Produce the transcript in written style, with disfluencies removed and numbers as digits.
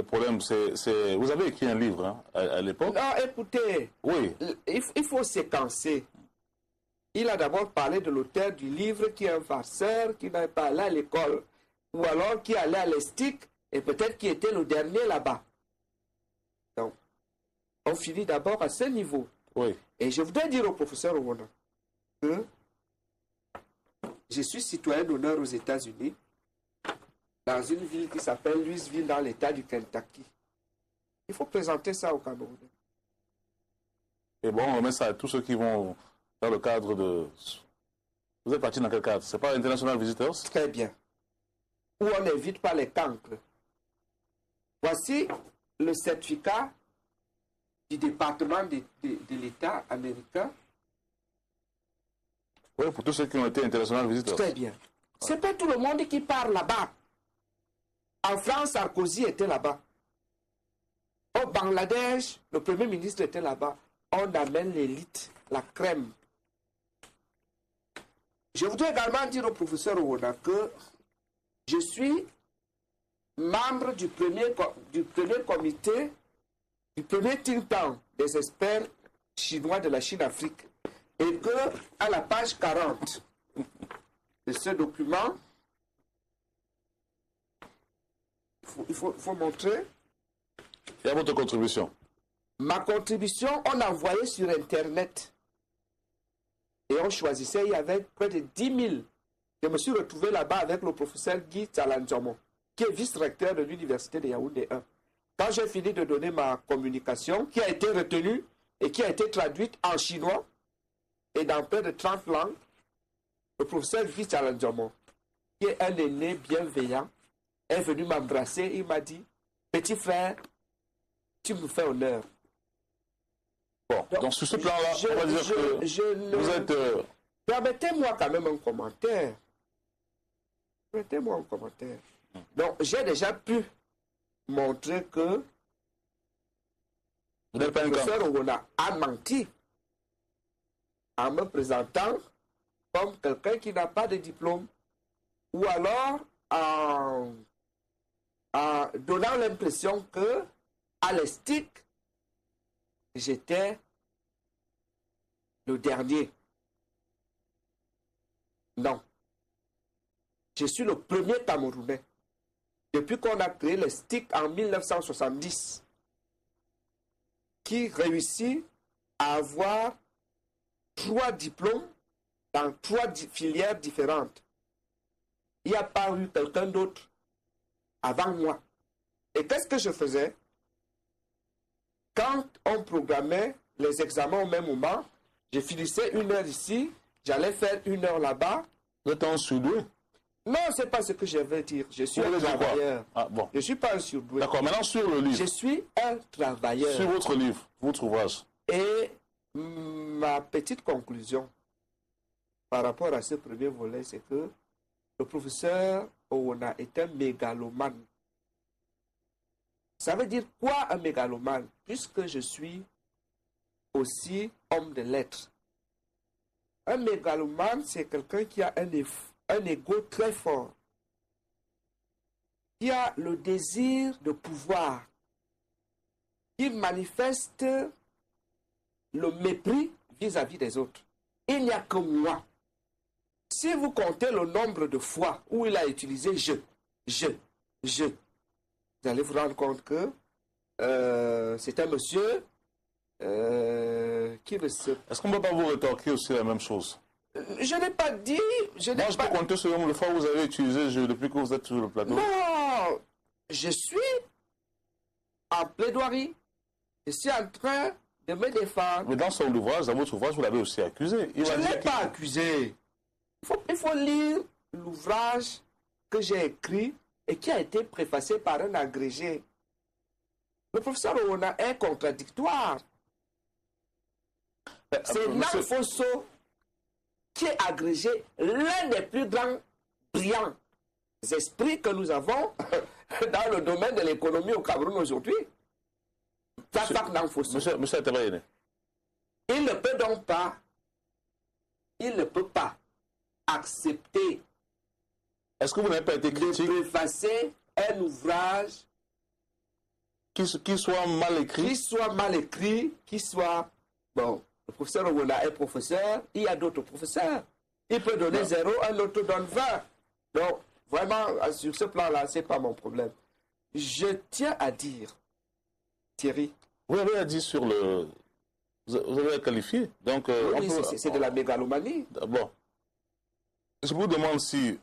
problème, c'est... Vous avez écrit un livre hein, à l'époque. Non, écoutez, oui. il faut séquencer. Il a d'abord parlé de l'auteur du livre qui est un farceur, qui n'est pas allé à l'école, ou alors qui allait à l'ESTIC, et peut-être qui était le dernier là-bas. Donc, on finit d'abord à ce niveau. Oui. Et je voudrais dire au professeur Owona que je suis citoyen d'honneur aux États-Unis, dans une ville qui s'appelle Louisville, dans l'État du Kentucky. Il faut présenter ça au Camerounais. Et bon, on remet ça à tous ceux qui vont dans le cadre de... Vous êtes parti dans quel cadre? C'est pas International Visitors? Très bien. Où on n'invite pas les cancres. Voici le certificat du département de l'État américain. Oui, pour tous ceux qui ont été International Visitors. Très bien. C'est pas tout le monde qui part là-bas. En France, Sarkozy était là-bas. Au Bangladesh, le Premier ministre était là-bas. On amène l'élite, la crème. Je voudrais également dire au professeur Owona que je suis membre du premier comité, du premier think tank des experts chinois de la Chine-Afrique. Et que, à la page 40 de ce document, il faut montrer. Il y a votre contribution. Ma contribution, on envoyait sur Internet. Et on choisissait, il y avait près de 10 000. Je me suis retrouvé là-bas avec le professeur Guy Tsalandiamo, qui est vice-recteur de l'université de Yaoundé 1. Quand j'ai fini de donner ma communication, qui a été retenue et qui a été traduite en chinois et dans près de 30 langues, le professeur Guy Tsalandiamo, qui est un aîné bienveillant, est venu m'embrasser. Il m'a dit, petit frère, tu me fais honneur. Bon, donc sur ce plan-là, on va dire que vous êtes... Permettez-moi quand même un commentaire. Permettez-moi un commentaire. Donc, j'ai déjà pu montrer que le professeur Owona a menti en me présentant comme quelqu'un qui n'a pas de diplôme, ou alors en donnant l'impression que à l'ESTIC, j'étais le dernier. Non. Je suis le premier Camerounais. Depuis qu'on a créé l'ESTIC en 1970, qui réussit à avoir 3 diplômes dans 3 filières différentes. Il n'y a pas eu quelqu'un d'autre avant moi. Et qu'est-ce que je faisais? Quand on programmait les examens au même moment, je finissais 1 heure ici, j'allais faire 1 heure là-bas. Vous êtes un surdoué? Non, ce n'est pas ce que je veux dire. Je suis un travailleur. Ah, bon. Je ne suis pas un surdoué. D'accord, maintenant sur le livre. Je suis un travailleur. Sur votre livre, votre ouvrage. Et ma petite conclusion par rapport à ce premier volet, c'est que le professeur Owona est un mégalomane. Ça veut dire quoi un mégalomane? Puisque je suis aussi homme de lettres. Un mégalomane, c'est quelqu'un qui a un ego très fort, qui a le désir de pouvoir, qui manifeste le mépris vis-à-vis des autres. Il n'y a que moi. Si vous comptez le nombre de fois où il a utilisé je, vous allez vous rendre compte que c'est un monsieur qui ne se... Est-ce qu'on ne peut pas vous rétorquer aussi la même chose? Je n'ai pas dit... Je peux compter sur le nombre de fois où vous avez utilisé je depuis que vous êtes sur le plateau. Non, je suis en plaidoirie. Je suis en train de me défendre. Mais dans son ouvrage, dans votre ouvrage, vous l'avez aussi accusé. Je ne l'ai pas accusé. Il faut lire l'ouvrage que j'ai écrit et qui a été préfacé par un agrégé. Le professeur Owona est contradictoire. C'est Nan Fosso qui est agrégé, l'un des plus grands brillants esprits que nous avons dans le domaine de l'économie au Cameroun aujourd'hui. Monsieur Atabayene. Il ne peut donc pas, il ne peut pas accepter. Est-ce que vous n'avez pas été critique? De préfacer un ouvrage qui soit mal écrit. Qui soit mal écrit, qui soit... Bon, le professeur Owona est professeur, il y a d'autres professeurs. Il peut donner 0, un autre donne 20. Donc, vraiment, sur ce plan-là, ce n'est pas mon problème. Je tiens à dire, Thierry... Vous avez dit sur le... Vous avez qualifié. Donc, oui, c'est de la mégalomanie. Bon. Je vous demande si,